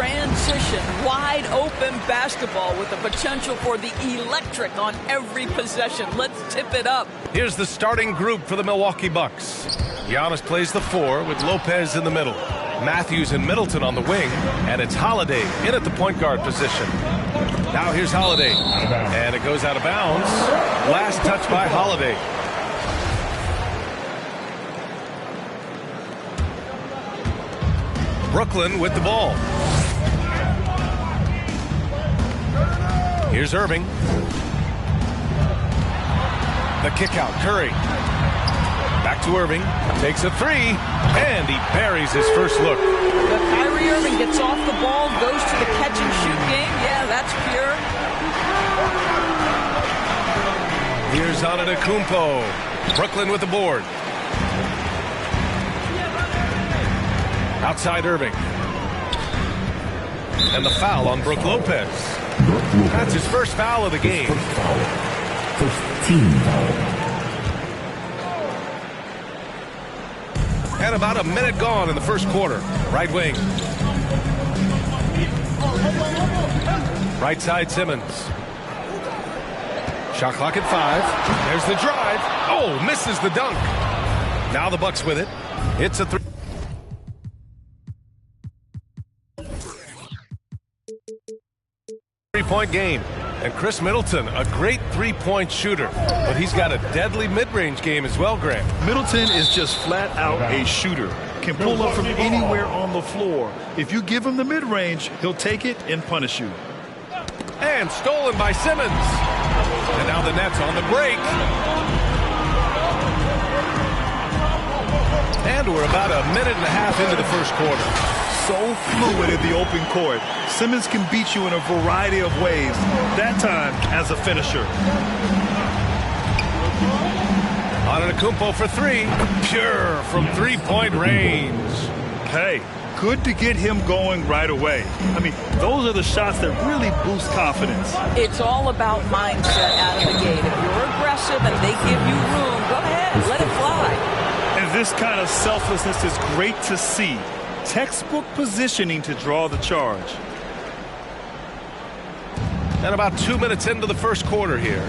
transition, wide open basketball with the potential for the electric on every possession. Let's tip it up. Here's the starting group for the Milwaukee Bucks. Giannis plays the 4 with Lopez in the middle. Matthews and Middleton on the wing, and it's Holiday in at the point guard position. Now here's Holiday, and it goes out of bounds. Last touch by Holiday. Brooklyn with the ball. Here's Irving. The kick out, Curry. Back to Irving, takes a 3, and he buries his first look. The Kyrie Irving gets off the ball, goes to the catch and shoot game. Yeah, that's pure. Here's Antetokounmpo. Brooklyn with the board. Outside Irving. And the foul on Brook Lopez. That's his first foul of the game. First team foul. And about a minute gone in the first quarter. Right wing. Right side Simmons. Shot clock at 5. There's the drive. Oh, misses the dunk. Now the Bucks with it. It's a 3. Three-point game. And Chris Middleton, a great three-point shooter. But he's got a deadly mid-range game as well, Grant. Middleton is just flat out a shooter. Can pull up from anywhere on the floor. If you give him the mid-range, he'll take it and punish you. And stolen by Simmons. And now the Nets on the break. And we're about a minute and a half into the first quarter. So fluid in the open court. Simmons can beat you in a variety of ways. That time as a finisher. Antetokounmpo for 3. Pure from three-point range. Hey, good to get him going right away. I mean, those are the shots that really boost confidence. It's all about mindset out of the gate. If you're aggressive and they give you room, go ahead, let it fly. And this kind of selflessness is great to see. Textbook positioning to draw the charge. And about 2 minutes into the first quarter here.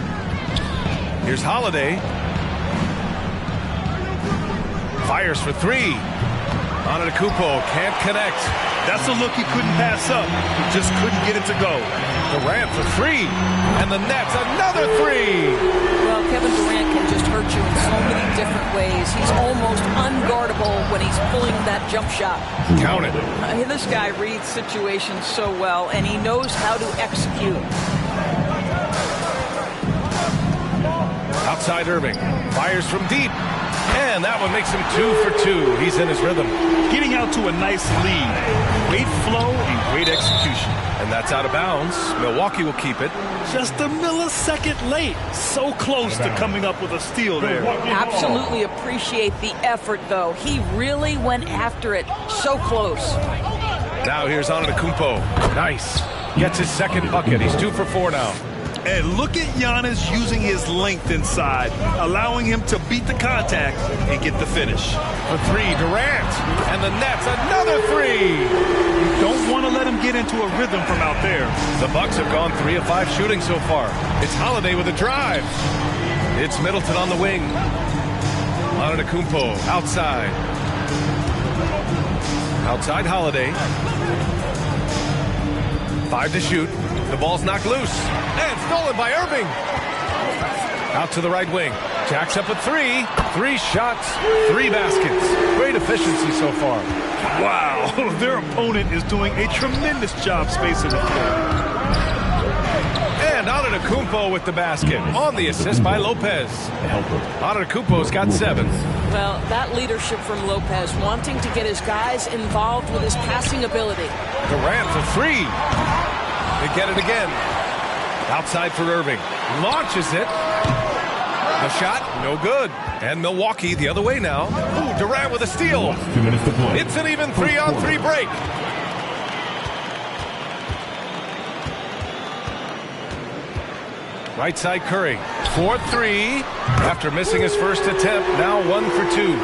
Here's Holiday. Fires for 3. Antetokounmpo can't connect. That's a look he couldn't pass up. He just couldn't get it to go. Durant for 3. And the Nets, another 3. Well, Kevin Durant can just hurt you in so many different ways. He's almost unguardable when he's pulling that jump shot. Count it. This guy reads situations so well, and he knows how to execute. Outside Irving. Fires from deep. And that one makes him 2 for 2. He's in his rhythm. Getting out to a nice lead. Great flow and great execution. And that's out of bounds. Milwaukee will keep it. Just a millisecond late. So close to coming up with a steal there. Absolutely appreciate the effort, though. He really went after it. So close. Now here's Antetokounmpo. Nice. Gets his second bucket. He's 2 for 4 now. And look at Giannis using his length inside, allowing him to beat the contact and get the finish. For 3, Durant. And the Nets, another 3. You don't want to let him get into a rhythm from out there. The Bucks have gone 3 of 5 shooting so far. It's Holiday with a drive. It's Middleton on the wing. Antetokounmpo outside. Outside Holiday. 5 to shoot. The ball's knocked loose. And stolen by Irving. Out to the right wing. Jacks up a 3. 3 shots, 3 baskets. Great efficiency so far. Wow, their opponent is doing a tremendous job spacing the floor. And Antetokounmpo with the basket. On the assist by Lopez. Antetokounmpo's got 7. Well, that leadership from Lopez, wanting to get his guys involved with his passing ability. Durant for 3. They get it again. Outside for Irving. Launches it. The shot, no good. And Milwaukee the other way now. Ooh, Durant with a steal. 2 minutes to play. It's an even 3-on-3 break. Right side Curry. 4-3. After missing his first attempt, now 1 for 2.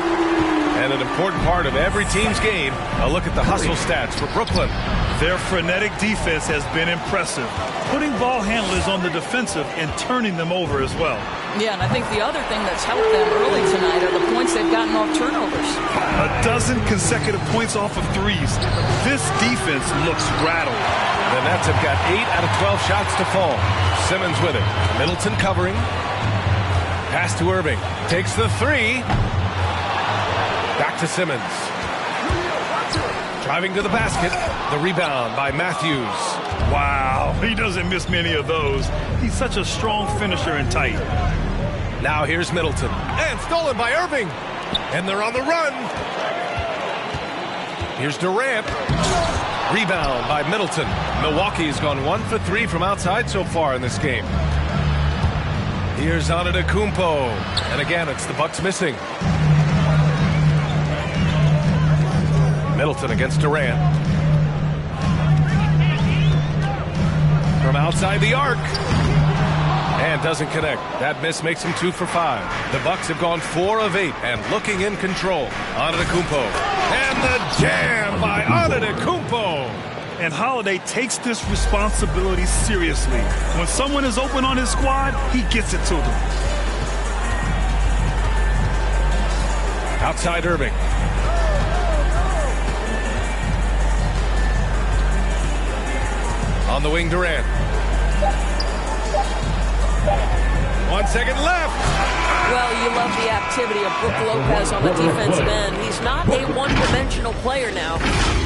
And an important part of every team's game, a look at the hustle stats for Brooklyn. Their frenetic defense has been impressive, putting ball handlers on the defensive and turning them over as well. Yeah, and I think the other thing that's helped them early tonight are the points they've gotten off turnovers. A dozen consecutive points off of threes. This defense looks rattled. The Nets have got 8 out of 12 shots to fall. Simmons with it. Middleton covering. Pass to Irving. Takes the three. Back to Simmons. Driving to the basket. The rebound by Matthews. Wow, he doesn't miss many of those. He's such a strong finisher and tight. Now here's Middleton. And stolen by Irving. And they're on the run. Here's Durant. Rebound by Middleton. Milwaukee's gone 1 for 3 from outside so far in this game. Here's Antetokounmpo. And again, it's the Bucks missing. Middleton against Durant. From outside the arc. And doesn't connect. That miss makes him 2 for 5. The Bucks have gone 4 of 8 and looking in control. Antetokounmpo. And the jam by Antetokounmpo. And Holiday takes this responsibility seriously. When someone is open on his squad, he gets it to them. Outside Irving. On the wing, Durant. 1 second left. Well, you love the activity of Brook Lopez on the defensive end. He's not a one-dimensional player now.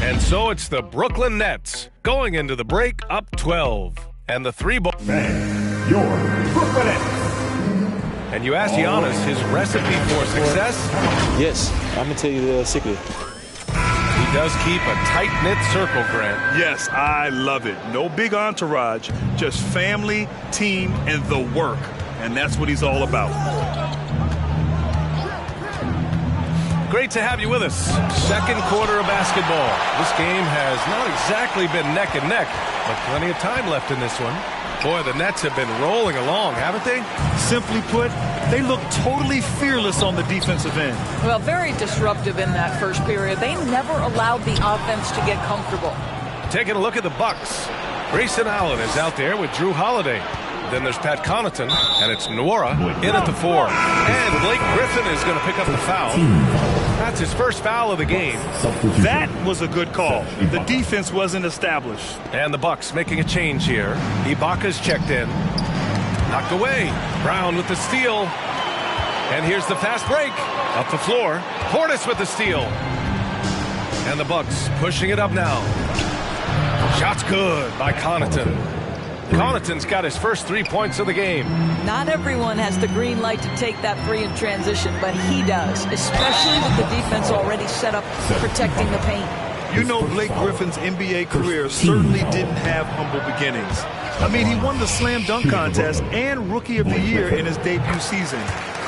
And so it's the Brooklyn Nets going into the break up 12. And the 3-ball. Your Brooklyn Nets. And you asked Giannis his recipe for success. Yes, I'm going to tell you the secret. He does keep a tight-knit circle, Grant. Yes, I love it. No big entourage, just family, team, and the work. And that's what he's all about. Great to have you with us. Second quarter of basketball. This game has not exactly been neck and neck, but plenty of time left in this one. Boy, the Nets have been rolling along, haven't they? Simply put, they look totally fearless on the defensive end. Well, very disruptive in that first period. They never allowed the offense to get comfortable. Taking a look at the Bucks. Grayson Allen is out there with Drew Holiday. Then there's Pat Connaughton, and it's Nwora in at the 4. And Blake Griffin is going to pick up the foul. That's his first foul of the game. That was a good call. The defense wasn't established. And the Bucks making a change here. Ibaka's checked in. Knocked away. Brown with the steal. And here's the fast break. Up the floor. Portis with the steal. And the Bucks pushing it up now. Shot's good by Connaughton. Connaughton's got his first 3 points of the game. Not everyone has the green light to take that three in transition, but he does, especially with the defense already set up protecting the paint. You know, Blake Griffin's NBA career certainly didn't have humble beginnings. I mean, he won the slam dunk contest and Rookie of the Year in his debut season.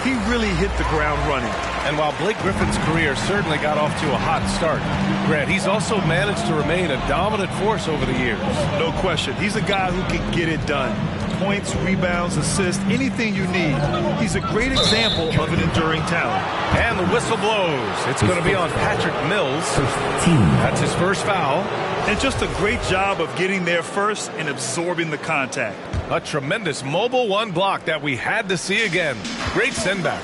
He really hit the ground running. And while Blake Griffin's career certainly got off to a hot start, Grant, he's also managed to remain a dominant force over the years. No question. He's a guy who can get it done. Points, rebounds, assists, anything you need. He's a great example of an enduring talent. And the whistle blows. It's going to be on Patrick Mills. That's his first foul. And just a great job of getting there first and absorbing the contact. A tremendous mobile one block that we had to see again. Great send-back.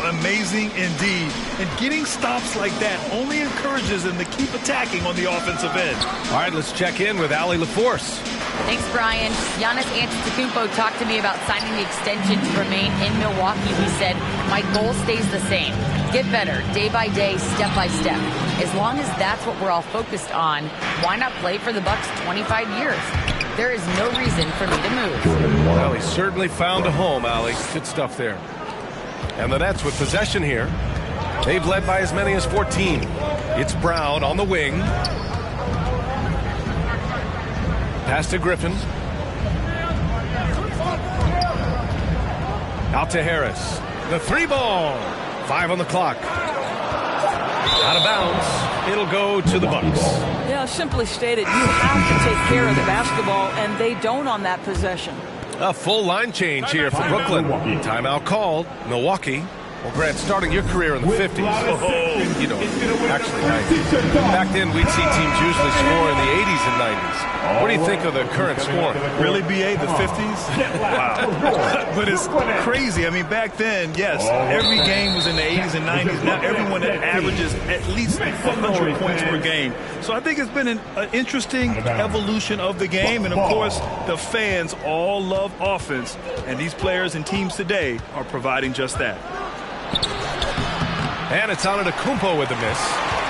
Amazing indeed. And getting stops like that only encourages them to keep attacking on the offensive end. All right, let's check in with Allie LaForce. Thanks, Brian. Giannis Antetokounmpo talked to me about signing the extension to remain in Milwaukee. He said, my goal stays the same. Get better, day by day, step by step. As long as that's what we're all focused on, why not play for the Bucks 25 years? There is no reason for me to move. Well, he certainly found a home, Allie. Good stuff there. And the Nets with possession here. They've led by as many as 14. It's Brown on the wing. Pass to Griffin. Out to Harris. The 3-ball. 5 on the clock. Out of bounds. It'll go to the Bucks. Yeah, simply stated, you have to take care of the basketball, and they don't on that possession. A full line change here for Brooklyn. Timeout called. Milwaukee. Well, Grant, starting your career in the 50s, you know, actually 90s. Back then, we'd see teams usually score in the 80s and 90s. What do you think of the current scoring? Really, BA, the 50s? Wow. But it's crazy. I mean, back then, yes, every game was in the 80s and 90s. Now everyone averages at least 100 points per game. So I think it's been an interesting evolution of the game. And, of course, the fans all love offense. And these players and teams today are providing just that. And it's Antetokounmpo with the miss.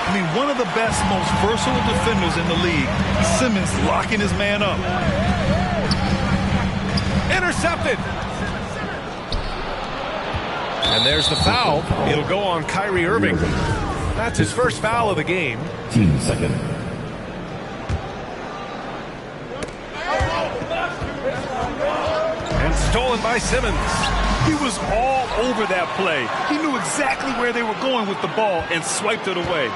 I mean, one of the best, most versatile defenders in the league. Simmons locking his man up. Intercepted. And there's the foul. It'll go on Kyrie Irving. That's his first foul of the game. 15 seconds. And stolen by Simmons. He was all over that play. He knew exactly where they were going with the ball and swiped it away.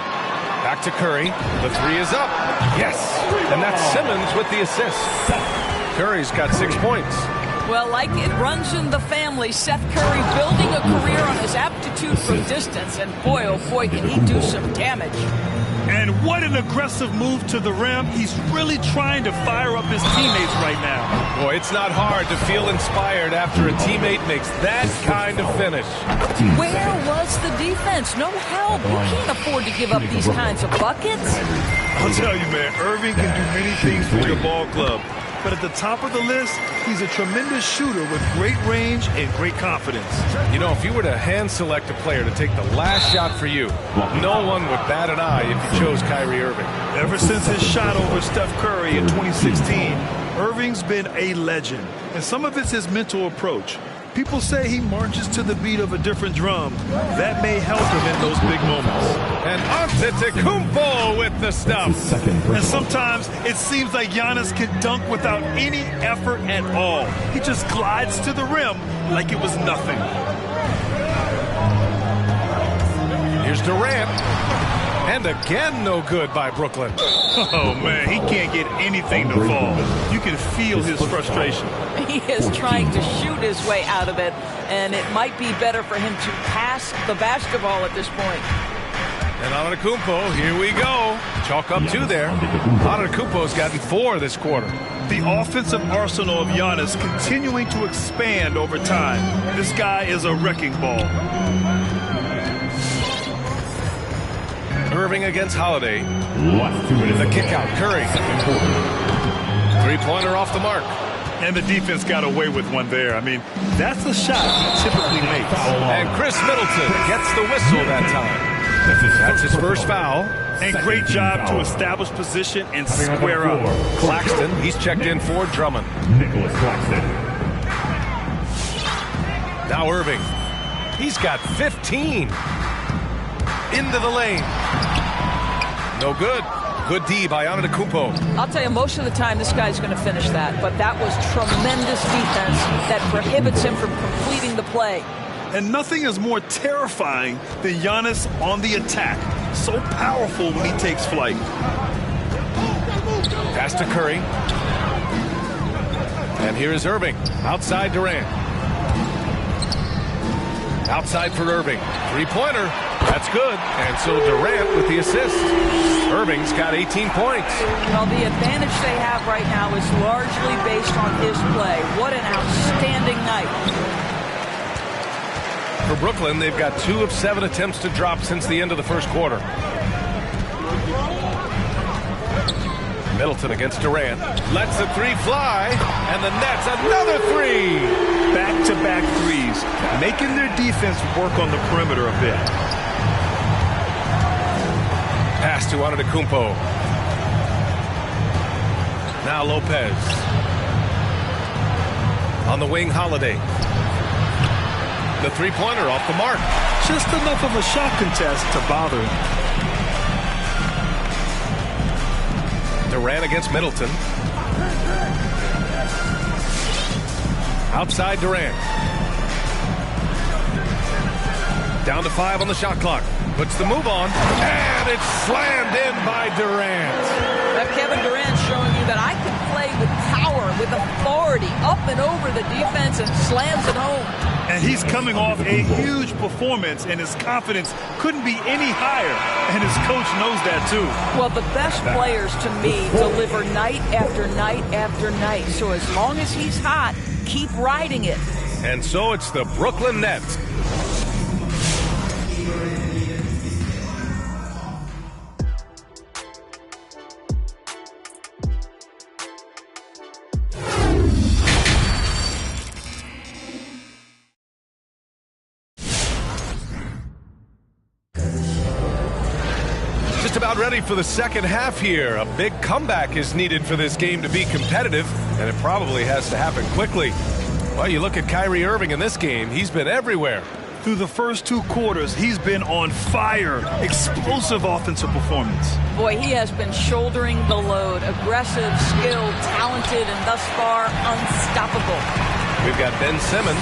Back to Curry. The three is up. Yes. And that's Simmons with the assist. Curry's got 6 points. Well, like it runs in the family, Seth Curry building a career on his aptitude for distance. And boy, oh boy, can he do some damage. And what an aggressive move to the rim. He's really trying to fire up his teammates right now. Boy, it's not hard to feel inspired after a teammate makes that kind of finish. Where was the defense? No help. You can't afford to give up these kinds of buckets. I'll tell you, man, Irving can do many things for your ball club. But at the top of the list, he's a tremendous shooter with great range and great confidence. You know, if you were to hand select a player to take the last shot for you, no one would bat an eye if you chose Kyrie Irving. Ever since his shot over Steph Curry in 2016, Irving's been a legend. And some of it's his mental approach. People say he marches to the beat of a different drum. That may help him in those big moments. And Antetokounmpo with the stuff. And sometimes it seems like Giannis can dunk without any effort at all. He just glides to the rim like it was nothing. Here's Durant. And again, no good by Brooklyn. Oh, man, he can't get anything to fall. You can feel his frustration. He is trying to shoot his way out of it, and it might be better for him to pass the basketball at this point. And Antetokounmpo, here we go. Chalk up 2 there. Antetokounmpo's gotten 4 this quarter. The offensive arsenal of Giannis continuing to expand over time. This guy is a wrecking ball. Irving against Holiday. The kick out, Curry. Three-pointer off the mark. And the defense got away with one there. I mean, that's a shot he typically makes. And Chris Middleton gets the whistle that time. That's his first foul. And great job to establish position and square up. Claxton, he's checked in for Drummond. Nicholas Claxton. Now Irving. He's got 15. Into the lane. No good. Good D by Antetokounmpo. I'll tell you, most of the time this guy's going to finish that, but that was tremendous defense that prohibits him from completing the play. And nothing is more terrifying than Giannis on the attack. So powerful when he takes flight. Pass to Curry. And here is Irving. Outside Durant. Outside for Irving. Three-pointer. That's good. And so Durant with the assist. Irving's got 18 points. Well, the advantage they have right now is largely based on his play. What an outstanding night. For Brooklyn, they've got 2 of 7 attempts to drop since the end of the first quarter. Middleton against Durant. Lets the three fly. And the Nets, another three. Back-to-back threes. Making their defense work on the perimeter a bit. Pass to Antetokounmpo. Now Lopez. On the wing, Holiday. The three-pointer off the mark. Just enough of a shot contest to bother him. Durant against Middleton. Outside Durant. Down to 5 on the shot clock. Puts the move on. And it's slammed in by Durant. Kevin Durant showing you that I can play with power, with authority, up and over the defense, and slams it home. And he's coming off a huge performance, and his confidence couldn't be any higher. And his coach knows that, too. Well, the best players, to me, deliver night after night after night. So as long as he's hot, keep riding it. And so it's the Brooklyn Nets. Just about ready for the second half here. A big comeback is needed for this game to be competitive, and it probably has to happen quickly. Well, you look at Kyrie Irving in this game, he's been everywhere. Through the first 2 quarters, he's been on fire. Explosive offensive performance. Boy, he has been shouldering the load. Aggressive, skilled, talented, and thus far, unstoppable. We've got Ben Simmons,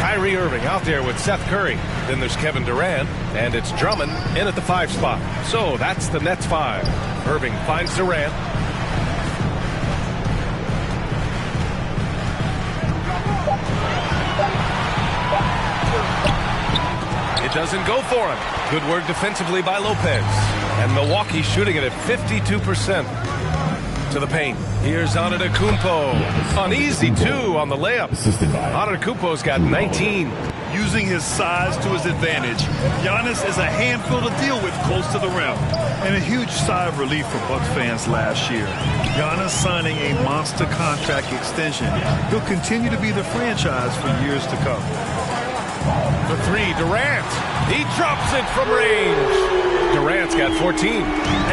Kyrie Irving out there with Seth Curry. Then there's Kevin Durant, and it's Drummond in at the 5 spot. So that's the Nets 5. Irving finds Durant. It doesn't go for him. Good work defensively by Lopez. And Milwaukee shooting it at 52% to the paint. Here's Antetokounmpo. Uneasy, too, on the layup. Antetokounmpo's got 19. Using his size to his advantage, Giannis is a handful to deal with close to the rim. And a huge sigh of relief for Bucks fans last year. Giannis signing a monster contract extension. He'll continue to be the franchise for years to come. The 3, Durant. He drops it from range. Durant's got 14.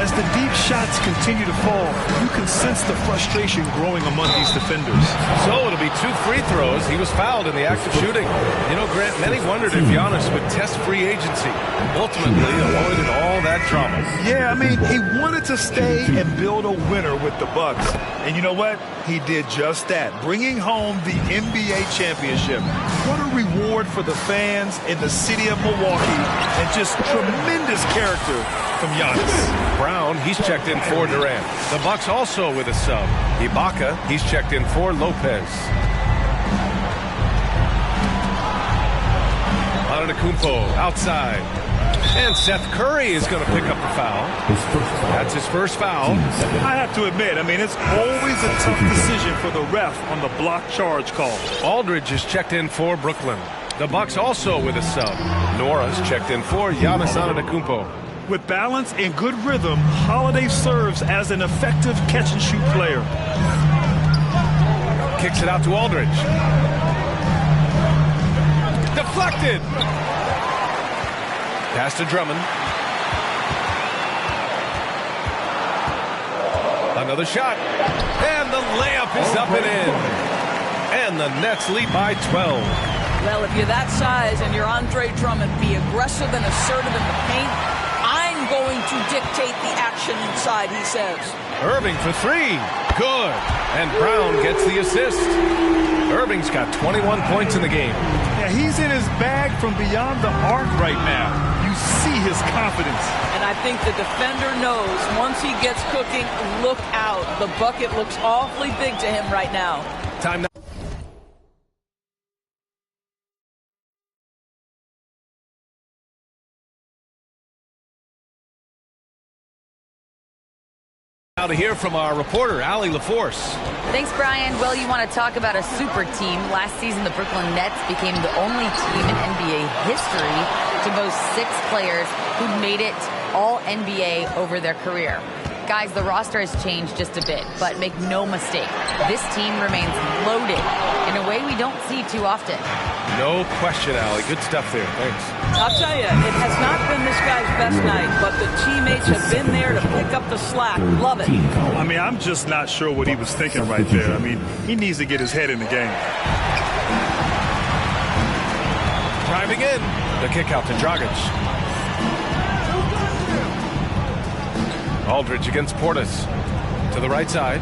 As the deep shots continue to fall, you can sense the frustration growing among these defenders. So it'll be 2 free throws. He was fouled in the act of shooting. You know, Grant, many wondered if Giannis would test free agency. Ultimately, avoided all that drama. Yeah, I mean, he wanted to stay and build a winner with the Bucks. And you know what? He did just that, bringing home the NBA championship. What a reward for the fans in the city of Milwaukee, and just tremendous character from Giannis. Brown, he's checked in for Durant. The Bucks also with a sub. Ibaka, he's checked in for Lopez. Antetokounmpo outside. And Seth Curry is going to pick up the foul. That's his first foul. I have to admit, I mean, it's always a tough decision for the ref on the block charge call. Aldridge is checked in for Brooklyn. The Bucks also with a sub. Nora's checked in for Giannis Antetokounmpo. With balance and good rhythm, Holiday serves as an effective catch-and-shoot player. Kicks it out to Aldridge. Deflected. Pass to Drummond. Another shot. And the layup is up and in. And the Nets lead by 12. Well, if you're that size and you're Andre Drummond, be aggressive and assertive in the paint. I'm going to dictate the action inside, he says. Irving for 3. Good. And Brown gets the assist. Irving's got 21 points in the game. Yeah, he's in his bag from beyond the arc right now. You see his confidence. And I think the defender knows once he gets cooking, look out. The bucket looks awfully big to him right now. Time now. Now to hear from our reporter, Allie LaForce. Thanks, Brian. Well, you want to talk about a super team. Last season, the Brooklyn Nets became the only team in NBA history to boast 6 players who made it all NBA over their career. Guys, the roster has changed just a bit, but make no mistake, this team remains loaded in a way we don't see too often. No question, Allie. Good stuff there. Thanks. I'll tell you, it has not been this guy's best night, but the teammates have been there to pick up the slack. Love it. I mean, I'm just not sure what he was thinking right there. I mean, he needs to get his head in the game. Driving in. The kick out to Dragic. Aldridge against Portis. To the right side.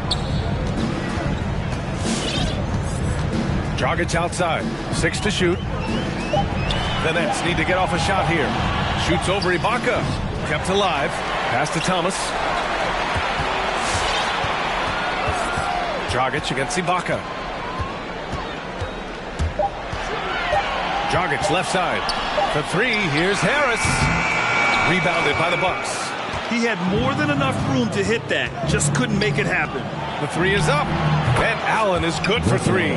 Dragic outside. 6 to shoot. The Nets need to get off a shot here. Shoots over Ibaka. Kept alive. Pass to Thomas. Dragic against Ibaka. Dragic left side. For three, here's Harris. Rebounded by the Bucks. He had more than enough room to hit that. Just couldn't make it happen. The three is up. And Allen is good for three.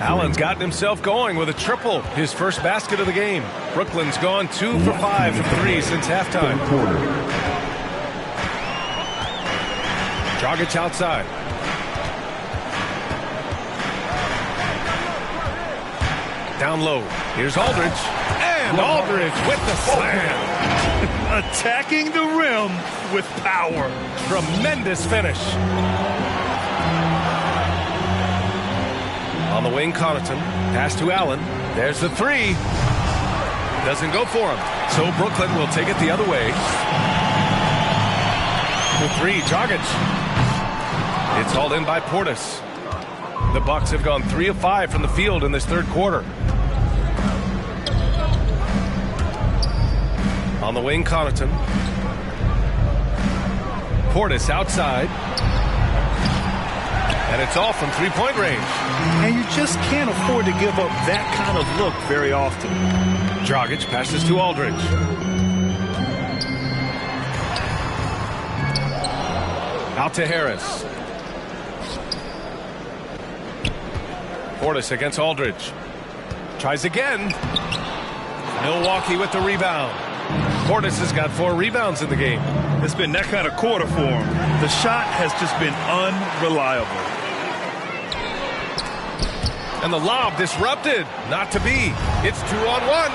Allen's gotten himself going with a triple. His first basket of the game. Brooklyn's gone 2 for 5 from three since halftime. Dragic outside. Down low. Here's Aldridge. And Aldridge with the slam. Attacking the rim with power. Tremendous finish. On the wing, Connaughton. Pass to Allen. There's the three. Doesn't go for him. So Brooklyn will take it the other way. The three, Dragic. It's hauled in by Portis. The Bucks have gone 3 of 5 from the field in this third quarter. On the wing, Connaughton. Portis outside. And it's all from three-point range. And you just can't afford to give up that kind of look very often. Dragic passes to Aldridge. Out to Harris. Portis against Aldridge. Tries again. Milwaukee with the rebound. Portis has got 4 rebounds in the game. It's been that kind of quarter for him. The shot has just been unreliable. And the lob disrupted. Not to be. It's 2-on-1.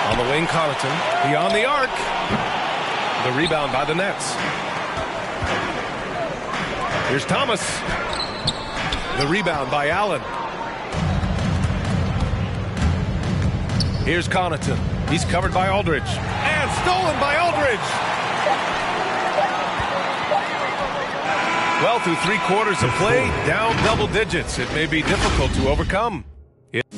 On the wing, Connaughton. Beyond the arc. The rebound by the Nets. Here's Thomas. The rebound by Allen. Here's Connaughton. He's covered by Aldridge. And stolen by Aldridge. Well, through 3 quarters of play, down double digits. It may be difficult to overcome.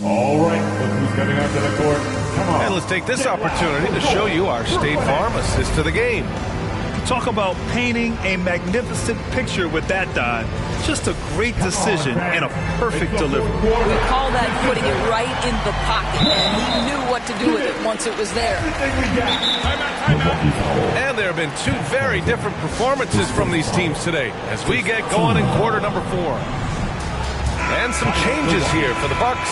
All right, look who's coming onto the court. Come on. And let's take this opportunity to show you our State Farm assist to the game. Talk about painting a magnificent picture with that dive. Just a great decision and a perfect delivery. We call that putting it right in the pocket, and he knew what to do with it once it was there. And there have been 2 very different performances from these teams today as we get going in quarter number 4. And some changes here for the Bucks.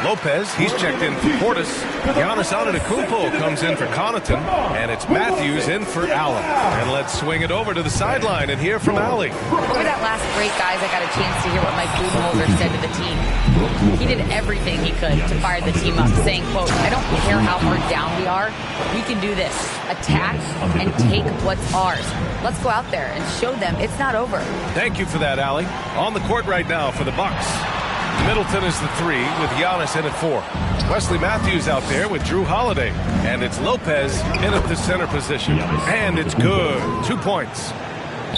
Lopez, he's checked in for Portis. Giannis Antetokounmpo comes in for Connaughton. And it's Matthews in for Allen. And let's swing it over to the sideline and hear from Allie. Over that last break, guys, I got a chance to hear what Mike Budenholzer said to the team. He did everything he could to fire the team up, saying, quote, "I don't care how far down we are. We can do this. Attack and take what's ours. Let's go out there and show them it's not over." Thank you for that, Allie. On the court right now for the Bucks. Middleton is the 3 with Giannis in at 4. Wesley Matthews out there with Drew Holiday. And it's Lopez in at the center position. And it's good. 2 points.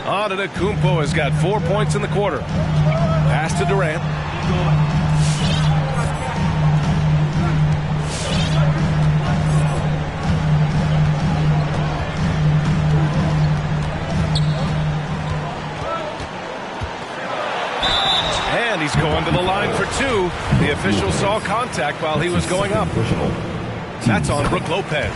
Antetokounmpo has got 4 points in the quarter. Pass to Durant. And he's going to the line for 2. The official saw contact while he was going up. That's on Brook Lopez.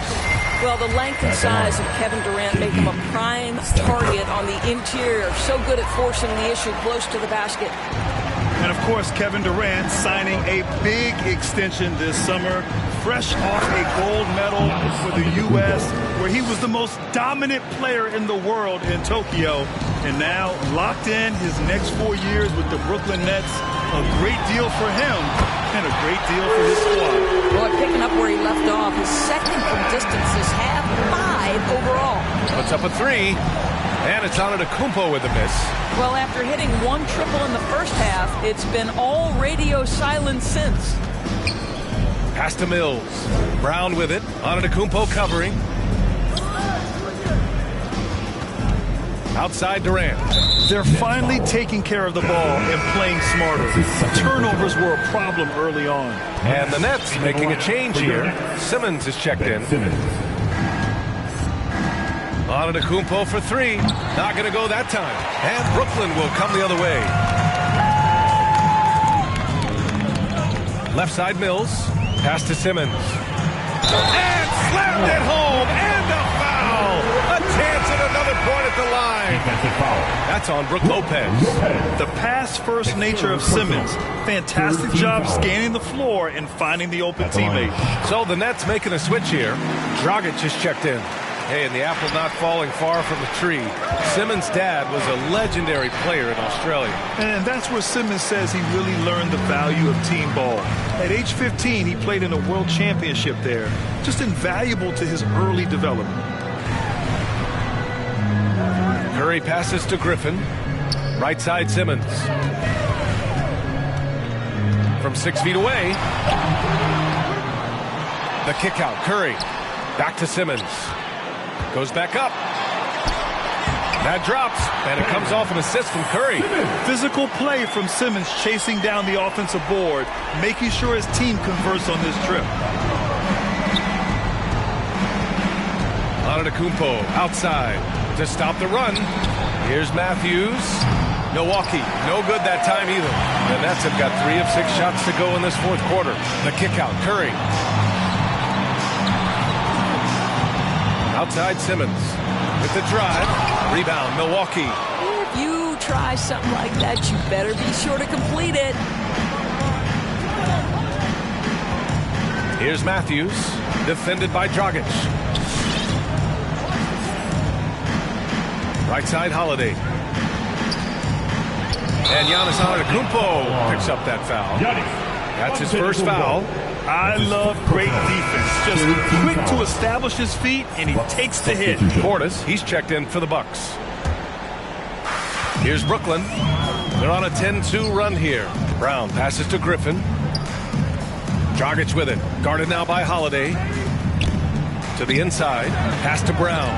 Well, the length and size of Kevin Durant make him a prime target on the interior. So good at forcing the issue close to the basket. And, of course, Kevin Durant signing a big extension this summer, fresh off a gold medal for the U.S., where he was the most dominant player in the world in Tokyo. And now locked in his next 4 years with the Brooklyn Nets. A great deal for him and a great deal for his squad. Well, picking up where he left off, his second from distance is half 5 overall. Puts up a 3. And it's Antetokounmpo with a miss. Well, after hitting 1 triple in the first half, it's been all radio silence since. Pass to Mills. Brown with it. Antetokounmpo covering. Outside Durant. They're finally taking care of the ball and playing smarter. Turnovers were a problem early on. And the Nets making a change here. Simmons is checked in. Antetokounmpo for 3. Not going to go that time. And Brooklyn will come the other way. Left side Mills. Pass to Simmons. And slammed it home. And a foul. A chance at another point at the line. That's on Brook Lopez. The pass-first nature of Simmons. Fantastic job scanning the floor and finding the open teammate. So the Nets making a switch here. Dragic just checked in. Hey, and the apple not falling far from the tree. Simmons' dad was a legendary player in Australia. And that's where Simmons says he really learned the value of team ball. At age 15, he played in a world championship there. Just invaluable to his early development. Curry passes to Griffin. Right side Simmons. From 6 feet away. The kick out. Curry. Back to Simmons. Goes back up. That drops, and it comes off an assist from Curry. Physical play from Simmons chasing down the offensive board, making sure his team converts on this trip. Antetokounmpo outside to stop the run. Here's Matthews. Milwaukee, no good that time either. The Nets have got 3 of 6 shots to go in this fourth quarter. The kick out, Curry. Outside Simmons with the drive. Rebound, Milwaukee. If you try something like that, you better be sure to complete it. Here's Matthews, defended by Dragic. Right side, Holiday. And Giannis Antetokounmpo picks up that foul. That's his first foul. I love great defense. Just quick to establish his feet, and he takes the hit. Portis, he's checked in for the Bucks. Here's Brooklyn. They're on a 10-2 run here. Brown passes to Griffin. Dragic with it. Guarded now by Holiday. To the inside. Pass to Brown.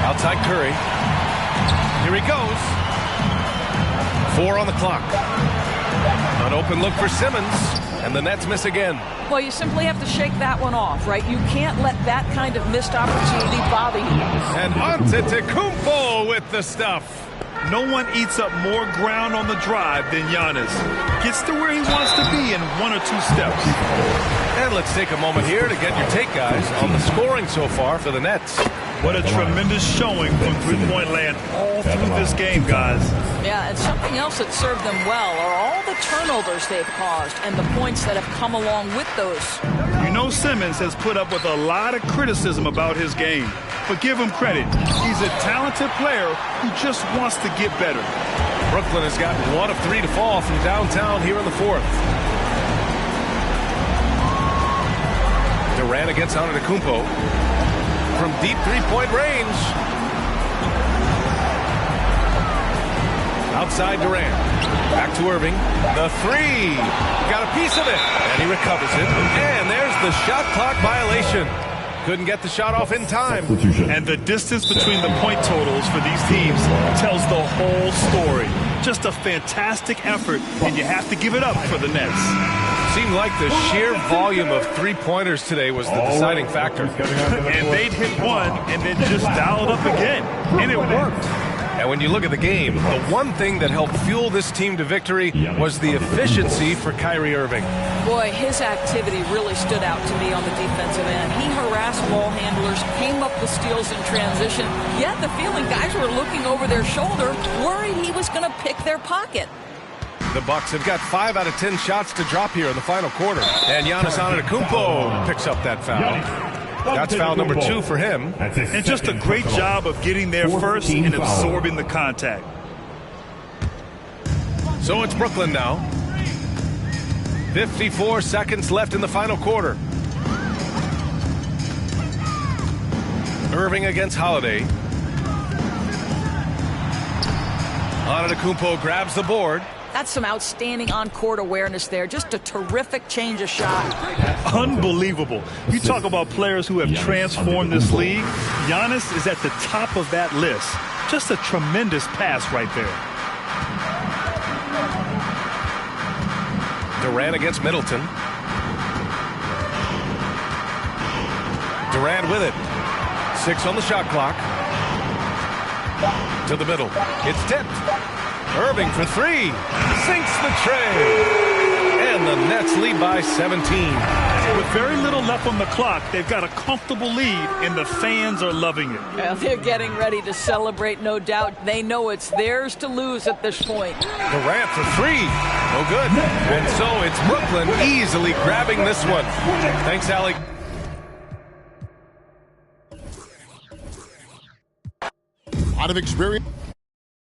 Outside Curry. Here he goes. 4 on the clock. An open look for Simmons. And the Nets miss again. Well, you simply have to shake that one off, right? You can't let that kind of missed opportunity bother you. And Antetokounmpo with the stuff. No one eats up more ground on the drive than Giannis. Gets to where he wants to be in 1 or 2 steps. And let's take a moment here to get your take, guys, on the scoring so far for the Nets. What a tremendous showing from three-point land all through this game, guys. Yeah, and something else that served them well are all the turnovers they've caused and the points that have come along with those. You know Simmons has put up with a lot of criticism about his game. But give him credit. He's a talented player who just wants to get better. Brooklyn has got 1 of 3 to fall from downtown here in the fourth. Durant against Antetokounmpo from deep three-point range. Outside Durant. Back to Irving. The 3. Got a piece of it. And he recovers it. And there's the shot clock violation. Couldn't get the shot off in time. And the distance between the point totals for these teams tells the whole story. Just a fantastic effort, and you have to give it up for the Nets. Seemed like the sheer volume of three-pointers today was the deciding factor. And they'd hit one and then just dial it up again. And it worked. And when you look at the game, the one thing that helped fuel this team to victory was the efficiency for Kyrie Irving. Boy, his activity really stood out to me on the defensive end. He harassed ball handlers, came up with steals in transition. You had the feeling guys were looking over their shoulder, worried he was going to pick their pocket. The Bucks have got 5 out of 10 shots to drop here in the final quarter. And Giannis Antetokounmpo picks up that foul. That's foul number 2 for him. And just a great job of getting there first and absorbing the contact. So it's Brooklyn now. 54 seconds left in the final quarter. Irving against Holiday. Antetokounmpo grabs the board. That's some outstanding on-court awareness there. Just a terrific change of shot. Unbelievable. You talk about players who have transformed this league. Giannis is at the top of that list. Just a tremendous pass right there. Durant against Middleton. Durant with it. 6 on the shot clock. To the middle. It's tipped. Irving for 3. Sinks the tray. And and the Nets lead by 17. With very little left on the clock, they've got a comfortable lead, and the fans are loving it. Well, they're getting ready to celebrate, no doubt. They know it's theirs to lose at this point. Durant for three. No good. And so it's Brooklyn easily grabbing this one. Thanks, Allie. A lot of experience.